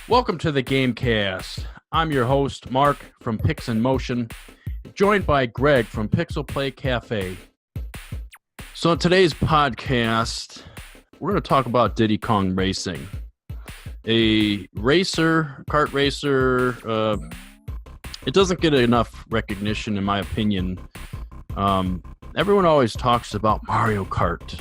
Welcome to the Gamecast. I'm your host, Mark from Pix in Motion, joined by Greg from Pixel Play Cafe. So in today's podcast, we're going to talk about Diddy Kong Racing. A racer, kart racer, it doesn't get enough recognition in my opinion. Everyone always talks about Mario Kart.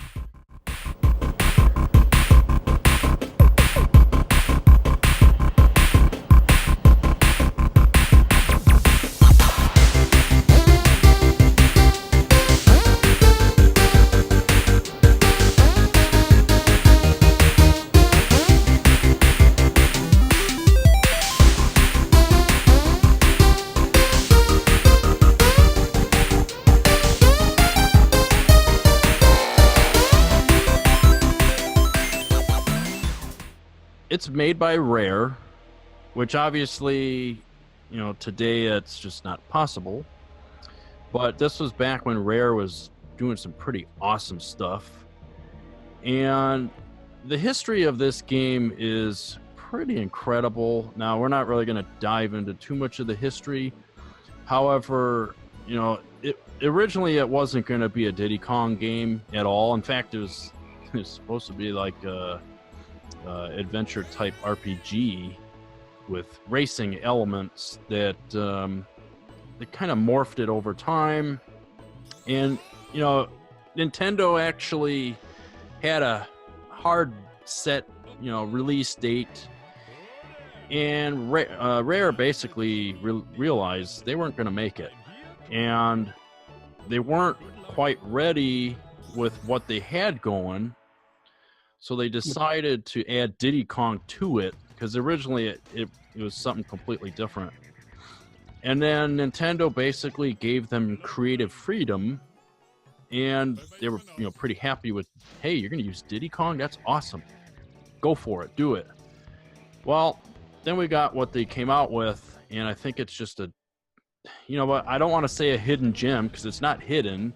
It's made by Rare, which obviously, today it's just not possible. But this was back when Rare was doing some pretty awesome stuff. And the history of this game is pretty incredible. Now, we're not really going to dive into too much of the history. However, originally it wasn't going to be a Diddy Kong game at all. In fact, it was supposed to be like a adventure type RPG with racing elements that they kind of morphed it over time. And Nintendo actually had a hard set release date, and Rare basically realized they weren't going to make it, and they weren't quite ready with what they had going. So they decided to add Diddy Kong to it, because originally it was something completely different. And then Nintendo basically gave them creative freedom, and they were pretty happy with, hey, you're going to use Diddy Kong? That's awesome. Go for it. Do it. Well, then we got what they came out with, and I think it's just I don't want to say a hidden gem, because it's not hidden,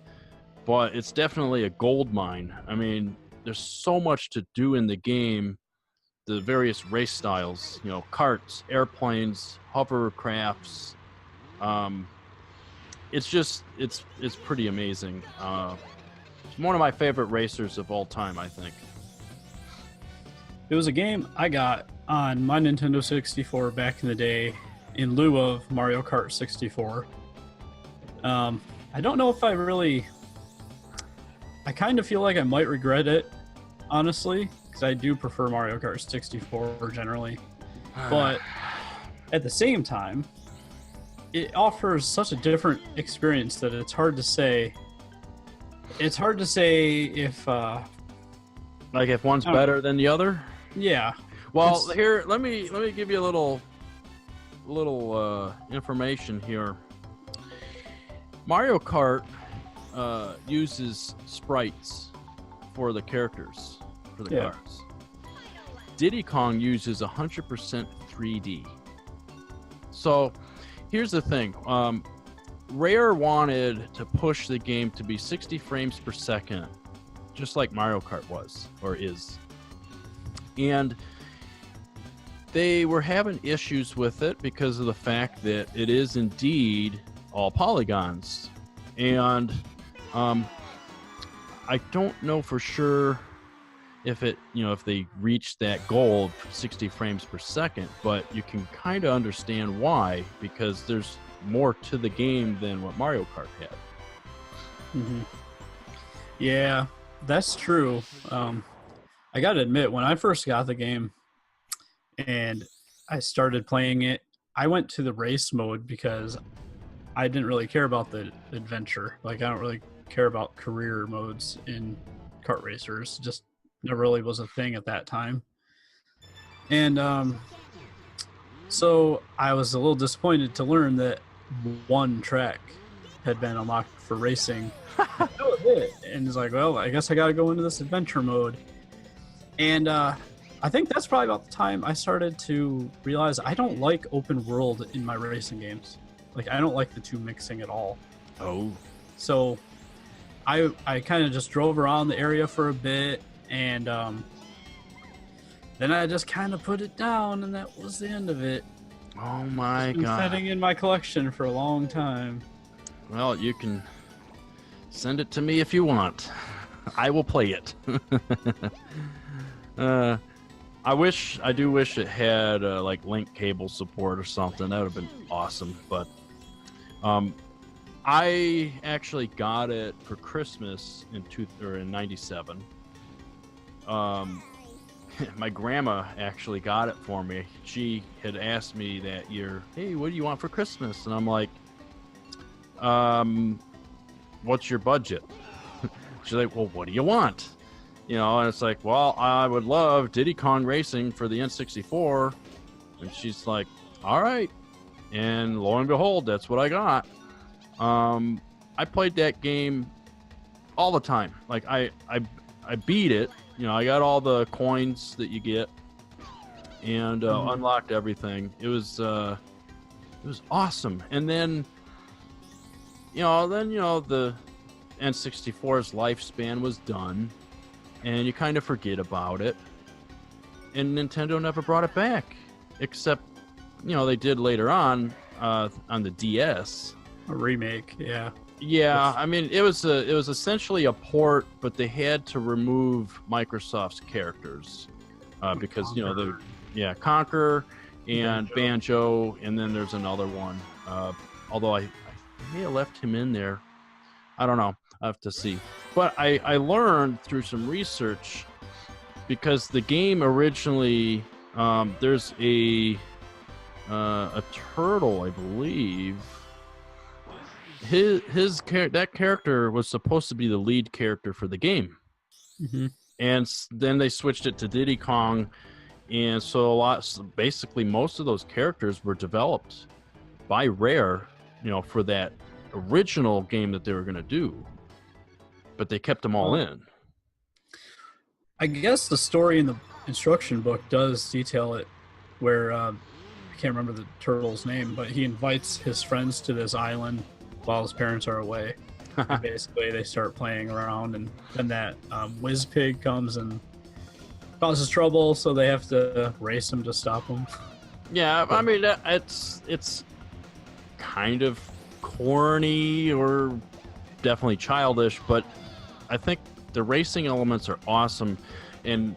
but it's definitely a gold mine. I mean, there's so much to do in the game, the various race styles, karts, airplanes, hovercrafts. It's pretty amazing. It's one of my favorite racers of all time, I think. It was a game I got on my Nintendo 64 back in the day in lieu of Mario Kart 64. I don't know if I kind of feel like I might regret it, honestly, because I do prefer Mario Kart 64 generally. But at the same time, it offers such a different experience that it's hard to say. It's hard to say if if one's better than the other. Yeah. Well, here, let me give you a little information here. Mario Kart uses sprites for the characters, for the cars. Diddy Kong uses 100% 3D. So here's the thing. Rare wanted to push the game to be 60 frames per second, just like Mario Kart was, or is. And they were having issues with it because of the fact that it is indeed all polygons. And I don't know for sure if they reached that goal of 60 frames per second, but you can kind of understand why, because there's more to the game than what Mario Kart had. Mm-hmm. Yeah, that's true. I gotta admit, when I first got the game and I started playing it, I went to the race mode because I didn't really care about the adventure. Like, I don't really care about career modes in kart racers. Just never really was a thing at that time. And so I was a little disappointed to learn that one track had been unlocked for racing. That was it. And it's like, well, I guess I got to go into this adventure mode. And I think that's probably about the time I started to realize I don't like open world in my racing games. Like, I don't like the two mixing at all. Oh. So I kind of just drove around the area for a bit, and then I just kind of put it down, and that was the end of it. Oh my It's been god. sitting in my collection for a long time. Well, you can send it to me if you want. I will play it. I do wish it had like link cable support or something. That would have been awesome. But I actually got it for Christmas in '97. My grandma actually got it for me. She had asked me that year, "Hey, what do you want for Christmas?" And I'm like, "What's your budget?" She's like, "Well, what do you want?" And it's like, "Well, I would love Diddy Kong Racing for the N64." And she's like, "All right." And lo and behold, that's what I got. I played that game all the time. Like I beat it. I got all the coins that you get, and unlocked everything. It was awesome. And then the N64's lifespan was done, and you kind of forget about it. And Nintendo never brought it back, except they did later on the DS. A remake, yeah. Yeah, I mean it was essentially a port, but they had to remove Microsoft's characters because Conquer and Banjo, and then there's another one. Although I may have left him in there. I don't know. I have to see. But I learned through some research, because the game originally there's a turtle, I believe. That character was supposed to be the lead character for the game, and then they switched it to Diddy Kong, and so basically most of those characters were developed by Rare, for that original game that they were going to do, but they kept them all in. I guess the story in the instruction book does detail it, where I can't remember the turtle's name, but he invites his friends to this island while his parents are away. Basically, they start playing around, and then that whiz pig comes and causes trouble, so they have to race him to stop him. Yeah, I mean, it's kind of corny or definitely childish, but I think the racing elements are awesome. And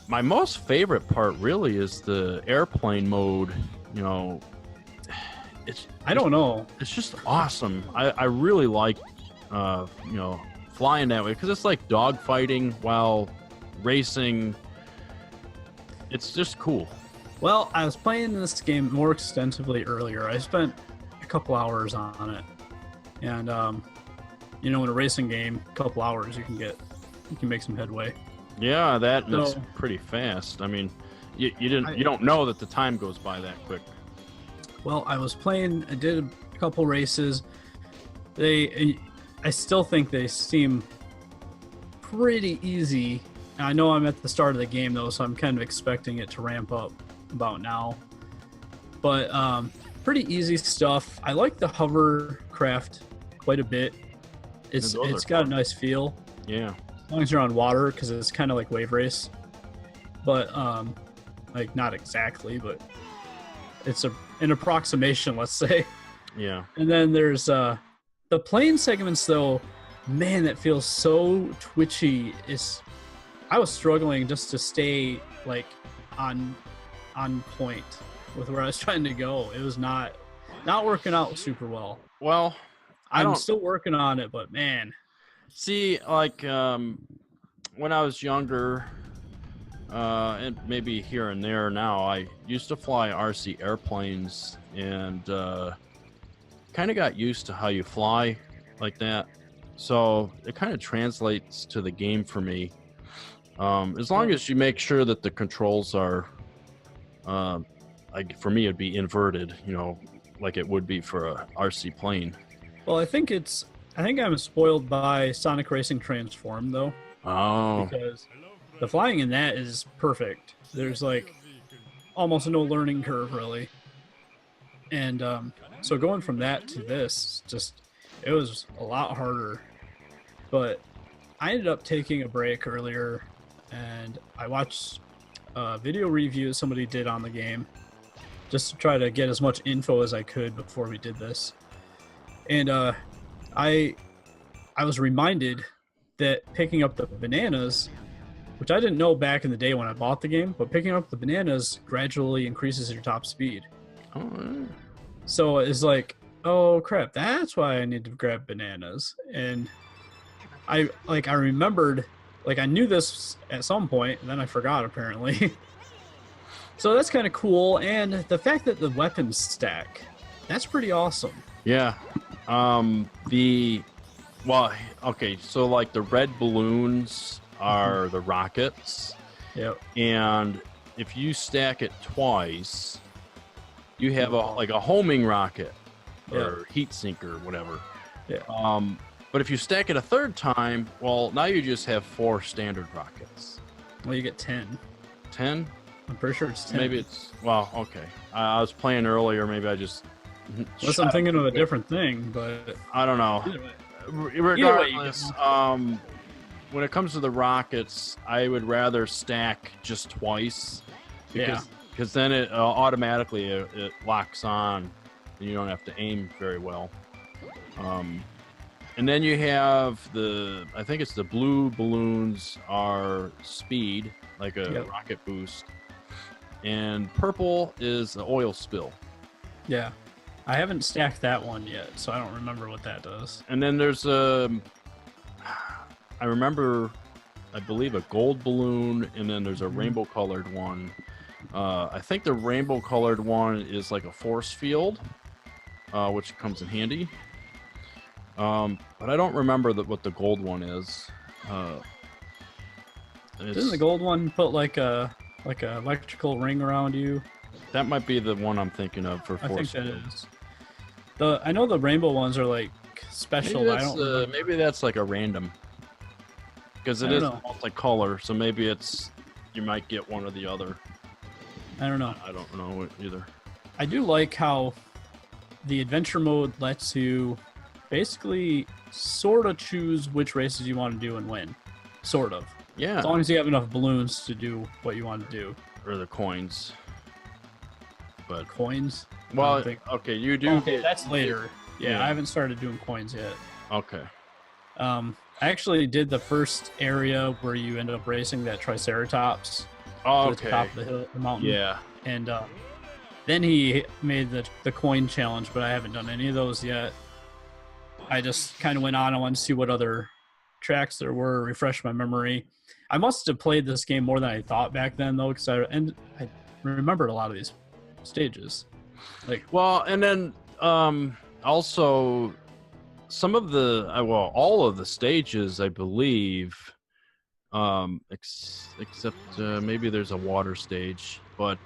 my most favorite part really is the airplane mode. I don't know. It's just awesome. I really like, flying that way, because it's like dogfighting while racing. It's just cool. Well, I was playing this game more extensively earlier. I spent a couple hours on it, and in a racing game, a couple hours you can make some headway. Yeah, that's pretty fast. I mean, you don't know that the time goes by that quick. Well, I did a couple races. I still think they seem pretty easy. I know I'm at the start of the game, though, so I'm kind of expecting it to ramp up about now. But pretty easy stuff. I like the hovercraft quite a bit. It's got a nice feel. Yeah. As long as you're on water, because it's kind of like Wave Race. But, like, not exactly, but it's an approximation, let's say. Yeah. And then there's the plane segments, though. Man, that feels so twitchy. I was struggling just to stay like on point with where I was trying to go. It was not working out super well. Well, I'm still working on it, but man. See, like when I was younger, and maybe here and there now, I used to fly RC airplanes, and kind of got used to how you fly like that. So it kind of translates to the game for me. As long as you make sure that the controls are, for me, it'd be inverted, like it would be for a RC plane. Well, I think I'm spoiled by Sonic Racing Transform, though. Oh. Because the flying in that is perfect. There's like almost no learning curve, really. And so going from that to this, it was a lot harder. But I ended up taking a break earlier, and I watched a video review somebody did on the game, just to try to get as much info as I could before we did this. And I was reminded that picking up the bananas, which I didn't know back in the day when I bought the game, but picking up the bananas gradually increases your top speed. Oh, So it's like, oh crap, that's why I need to grab bananas. And I remembered, like I knew this at some point, and then I forgot apparently. So that's kind of cool, and the fact that the weapons stack, that's pretty awesome. yeah. Okay, so like the red balloons are the rockets. Yep. And if you stack it twice, you have a homing rocket or heat sink or whatever. Yeah. But if you stack it a third time, well, now you just have 4 standard rockets. Well, you get 10. 10? I'm pretty sure it's 10. Maybe it's, well, okay. I was playing earlier. Maybe I just. Unless I'm thinking of a different thing, but I don't know. either way. Regardless, when it comes to the rockets, I would rather stack just twice because then it automatically it locks on and you don't have to aim very well. And then you have I think it's the blue balloons are speed, like a rocket boost, and purple is the oil spill. Yeah. I haven't stacked that one yet, so I don't remember what that does. And then there's I believe a gold balloon, and then there's a rainbow colored one. I think the rainbow colored one is like a force field, which comes in handy. But I don't remember what the gold one is. Doesn't the gold one put like a electrical ring around you? That might be the one I'm thinking of for force. I think that field. is. I know the rainbow ones are like special. Maybe that's like a random, because it is multicolor. So maybe you might get one or the other. I don't know. I don't know either. I do like how the adventure mode lets you basically sort of choose which races you want to do and when. Sort of. Yeah. As long as you have enough balloons to do what you want to do. Or the coins. But coins? Well, okay, you do. Okay, that's later. Yeah, I haven't started doing coins yet. Okay. I actually did the first area where you end up racing that Triceratops. Oh, to the top of the hill, the mountain. Yeah. And then he made the coin challenge, but I haven't done any of those yet. I just kind of went on. I wanted to see what other tracks there were, refresh my memory. I must have played this game more than I thought back then, though, because I remembered a lot of these stages. And then also some of all of the stages, I believe, except maybe there's a water stage, but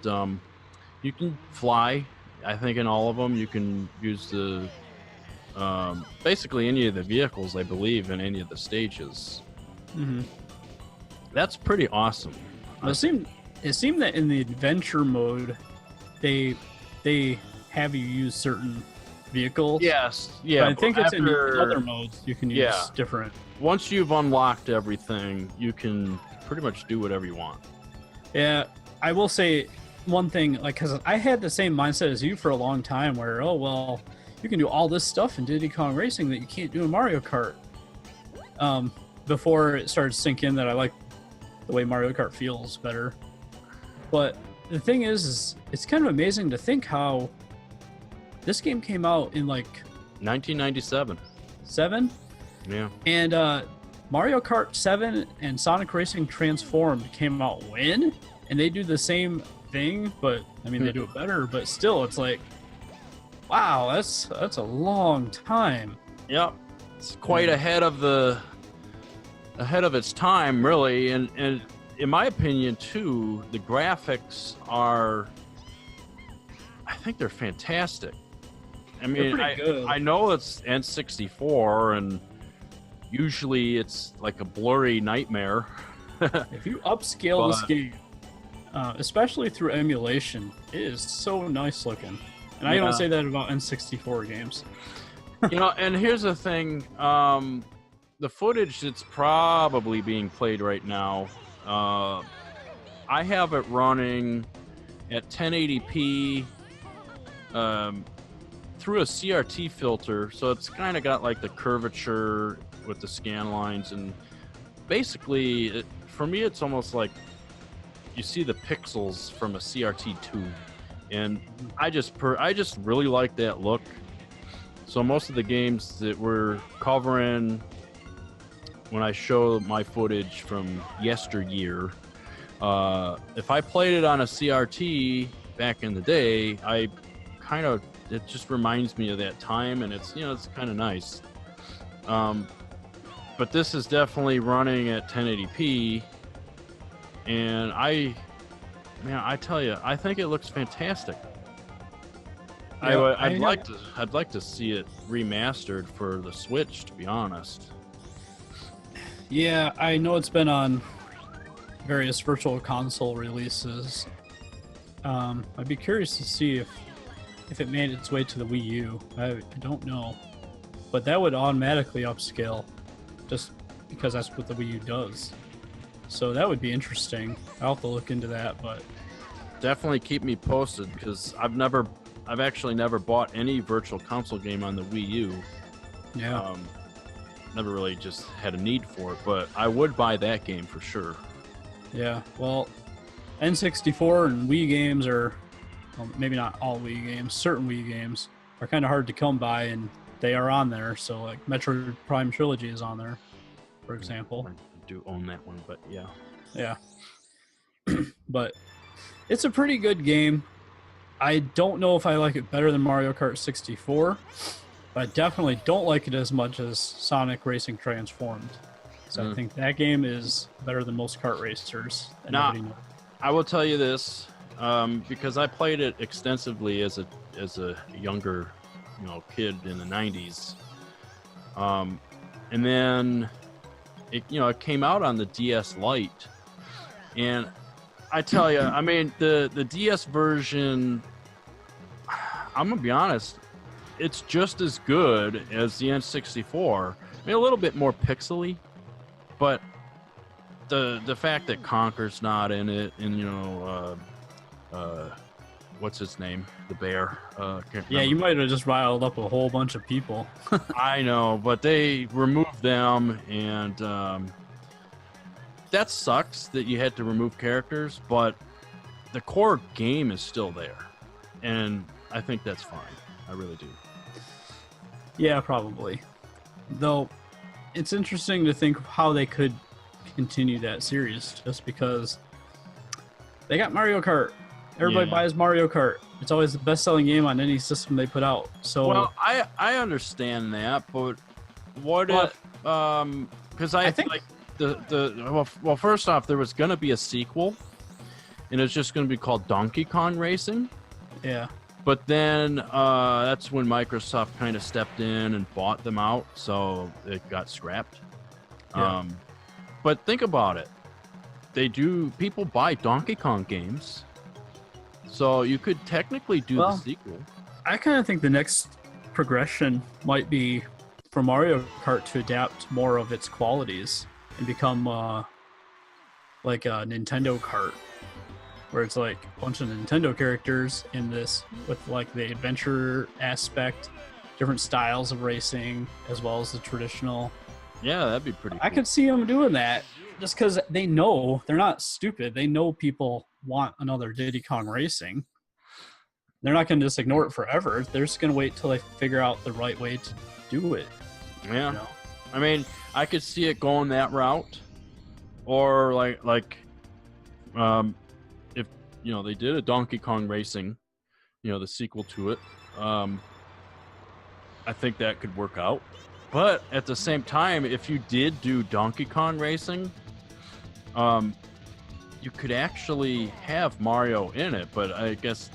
you can fly. I think in all of them you can use the basically any of the vehicles, I believe, in any of the stages. Mm-hmm. That's pretty awesome. It seemed that in the adventure mode, they have you use certain vehicles. Yes, yeah. But I think it's in other modes you can use different. Once you've unlocked everything, you can pretty much do whatever you want. Yeah, I will say one thing, because I had the same mindset as you for a long time, where you can do all this stuff in Diddy Kong Racing that you can't do in Mario Kart. Before it started to sink in that I like the way Mario Kart feels better. But the thing is it's kind of amazing to think how this game came out in 1997. 7? Yeah. And Mario Kart 7 and Sonic Racing Transformed came out when? And they do the same thing, but I mean they do it better, but still it's like, wow, that's a long time. Yep. It's quite ahead of its time, really, and in my opinion too, the graphics are, I think they're fantastic. I mean, I know it's N64 and usually it's like a blurry nightmare. If you upscale this game, especially through emulation, it is so nice looking. And I don't say that about N64 games. And here's the thing, the footage that's probably being played right now, I have it running at 1080p through a CRT filter, so it's kind of got like the curvature with the scan lines, and basically, for me, it's almost like you see the pixels from a CRT tube, and I just really like that look. So most of the games that we're covering, when I show my footage from yesteryear, if I played it on a CRT back in the day, it just reminds me of that time, and it's kind of nice. But this is definitely running at 1080p, and I tell you, I think it looks fantastic. Yeah, I'd like to see it remastered for the Switch, to be honest. Yeah, I know it's been on various virtual console releases. I'd be curious to see if it made its way to the Wii U. I don't know, but that would automatically upscale, just because that's what the Wii U does. So that would be interesting. I'll have to look into that, but Definitely keep me posted, because I've actually never bought any virtual console game on the Wii U. yeah. Never really just had a need for it, but I would buy that game for sure. Yeah, well, N64 and Wii games are, well, maybe not all Wii games, certain Wii games are kind of hard to come by, and they are on there. So, like, Metroid Prime Trilogy is on there, for example. I do own that one, but yeah. Yeah. But it's a pretty good game. I don't know if I like it better than Mario Kart 64, but I definitely don't like it as much as Sonic Racing Transformed. So I think that game is better than most kart racers. And Now, nobody knows. I will tell you this, because I played it extensively as a younger, kid in the 90s. And then it came out on the DS Lite, and I tell you, I mean, the DS version, I'm gonna be honest, it's just as good as the N64. I mean, a little bit more pixely, but the fact that Conker's not in it, and what's his name, the bear? Yeah, you might have just riled up a whole bunch of people. I know, but they removed them, and that sucks that you had to remove characters, but the core game is still there, and I think that's fine. I really do. Yeah, probably. Though, it's interesting to think of how they could continue that series, just because they got Mario Kart. Everybody buys Mario Kart. It's always the best-selling game on any system they put out. So, well, I understand that, but what if? Because I think like well, first off, there was going to be a sequel, and it's just going to be called Donkey Kong Racing. yeah. But then that's when Microsoft kind of stepped in and bought them out, so it got scrapped. Yeah. But think about it. People buy Donkey Kong games, so you could technically do the sequel. I kind of think the next progression might be for Mario Kart to adapt more of its qualities and become like a Nintendo Kart, where it's like a bunch of Nintendo characters in this with like the adventure aspect, different styles of racing, as well as the traditional. Yeah, that'd be pretty cool. I could see them doing that just because they know, they're not stupid. They know people want another Diddy Kong Racing. They're not going to just ignore it forever. They're just going to wait till they figure out the right way to do it. Yeah. You know? I mean, I could see it going that route, or like if they did a Donkey Kong Racing, the sequel to it. I think that could work out. But at the same time, if you did do Donkey Kong Racing, you could actually have Mario in it. But I guess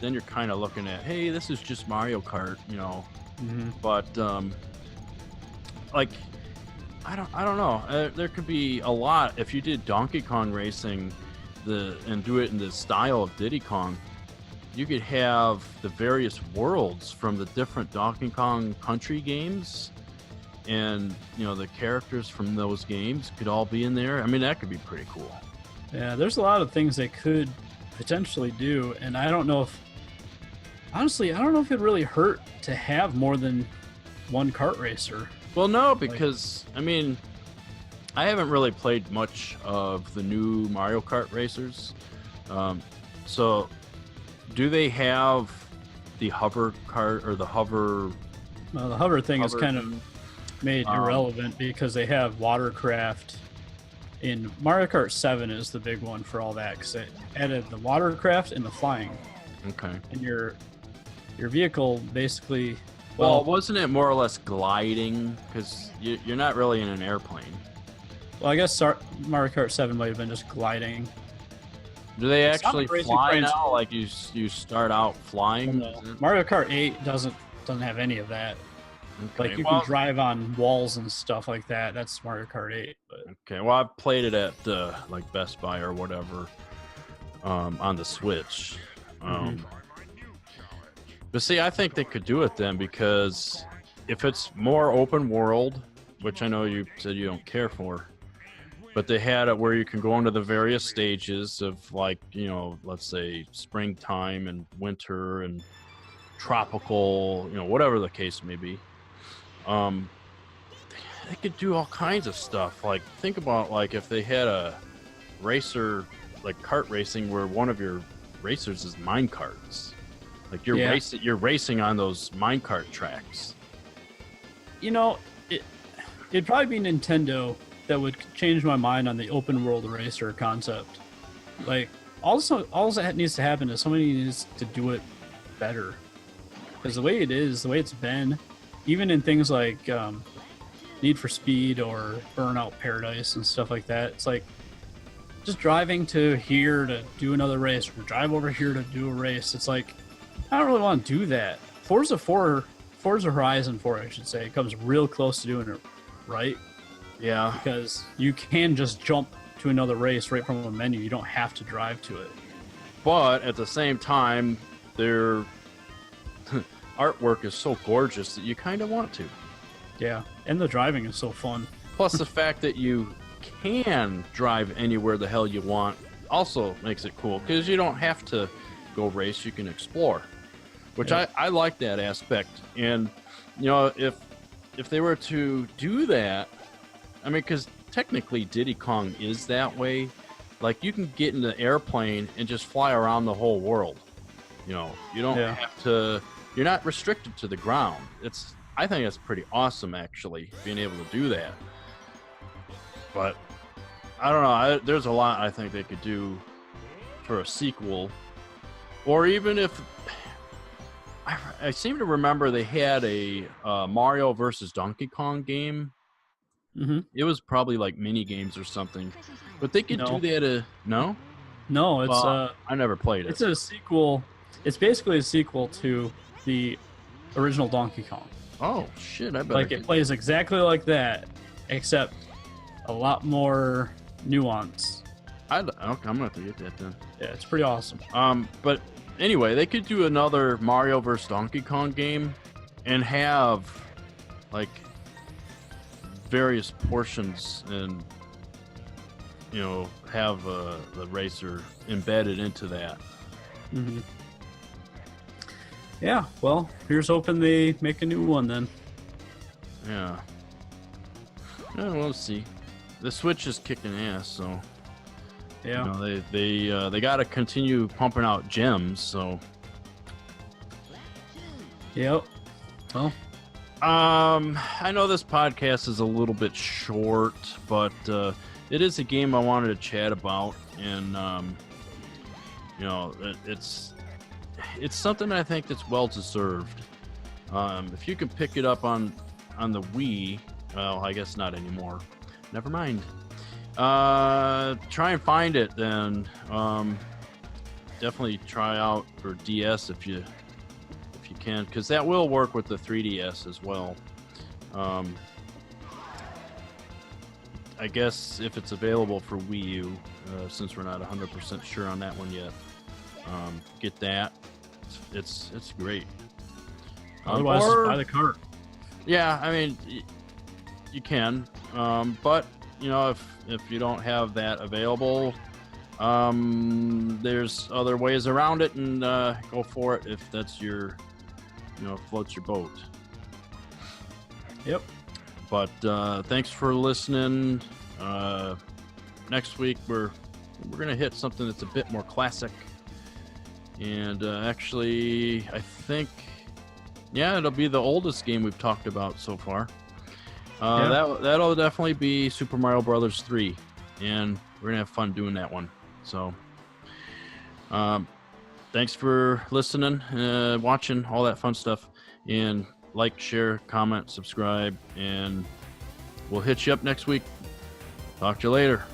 then you're kind of looking at, hey, this is just Mario Kart, Mm-hmm. But like, I don't know. There could be a lot if you did Donkey Kong Racing, and do it in the style of Diddy Kong. You could have the various worlds from the different Donkey Kong Country games, and the characters from those games could all be in there. I mean, that could be pretty cool. Yeah, there's a lot of things they could potentially do, and I don't know if honestly, I don't know if it really hurt to have more than one kart racer. Well, no, Like, because I mean, I haven't really played much of the new Mario Kart racers. So, do they have the hover kart or the hover? well, the hover thing is Hover kind of made irrelevant because they have watercraft. In Mario Kart 7 is the big one for all that because it added the watercraft and the flying, Okay. and your vehicle basically. Well, wasn't it more or less gliding? Because you're not really in an airplane. Well, I guess Mario Kart 7 might have been just gliding. Do they actually Sonic Racing fly Trains- now? Like you start out flying? No. Mario Kart 8 doesn't have any of that. Okay. Like you well, can drive on walls and stuff like that. That's Mario Kart 8. But okay. Well, I've played it at like Best Buy or whatever on the Switch. But see, I think they could do it then because if it's more open world, which I know you said you don't care for, but they had it where you can go into the various stages of like, let's say springtime and winter and tropical, whatever the case may be. They could do all kinds of stuff. Like think about like if they had a racer like kart racing where one of your racers is mine carts. Like you're racing on those minecart tracks. It'd probably be Nintendo that would change my mind on the open world racer concept. Like, all that needs to happen is somebody needs to do it better. Because the way it's been, even in things like Need for Speed or Burnout Paradise and stuff like that, it's like just driving to here to do another race or drive over here to do a race. It's like, I don't really want to do that. Forza Horizon 4, I should say, comes real close to doing it right. Yeah. Because you can just jump to another race right from a menu. You don't have to drive to it. But at the same time, their artwork is so gorgeous that you kind of want to. Yeah, and the driving is so fun. Plus the fact that you can drive anywhere the hell you want also makes it cool because you don't have to go race, you can explore. Which I like that aspect. And, if they were to do that, I mean, because technically Diddy Kong is that way. Like, you can get in the airplane and just fly around the whole world. You don't have to, you're not restricted to the ground. I think that's pretty awesome, actually, being able to do that. But, I don't know, there's a lot I think they could do for a sequel. Or even if... I seem to remember they had a Mario versus Donkey Kong game. Mm-hmm. It was probably like mini games or something, but they could do that. No, it's I never played it. It's a sequel. It's basically a sequel to the original Donkey Kong. Oh shit! I bet like it plays exactly like that, except a lot more nuance. I'm gonna have to get that then. Yeah, it's pretty awesome. But anyway, they could do another Mario vs. Donkey Kong game and have like various portions and have the racer embedded into that. Mm-hmm. Yeah, well, here's hoping they make a new one then. Yeah, we'll see. The Switch is kicking ass, so yeah, they got to continue pumping out gems. So yep. Well, I know this podcast is a little bit short, but it is a game I wanted to chat about, and it's something I think that's well deserved. If you can pick it up on the Wii, well, I guess not anymore. Never mind. Try and find it then. Definitely try out for DS if you can, because that will work with the 3DS as well. I guess if it's available for Wii U, since we're not 100% sure on that one yet, get that. It's great. Otherwise, just buy the cart. Yeah, I mean, you can, but if you don't have that available, There's other ways around it, and go for it if that's your, floats your boat. Yep. But thanks for listening. Next week we're gonna hit something that's a bit more classic, and actually I think, it'll be the oldest game we've talked about so far. That'll definitely be Super Mario Brothers 3, and we're gonna have fun doing that one. So thanks for listening, watching, all that fun stuff, and like, share, comment, subscribe, and we'll hit you up next week. Talk to you later.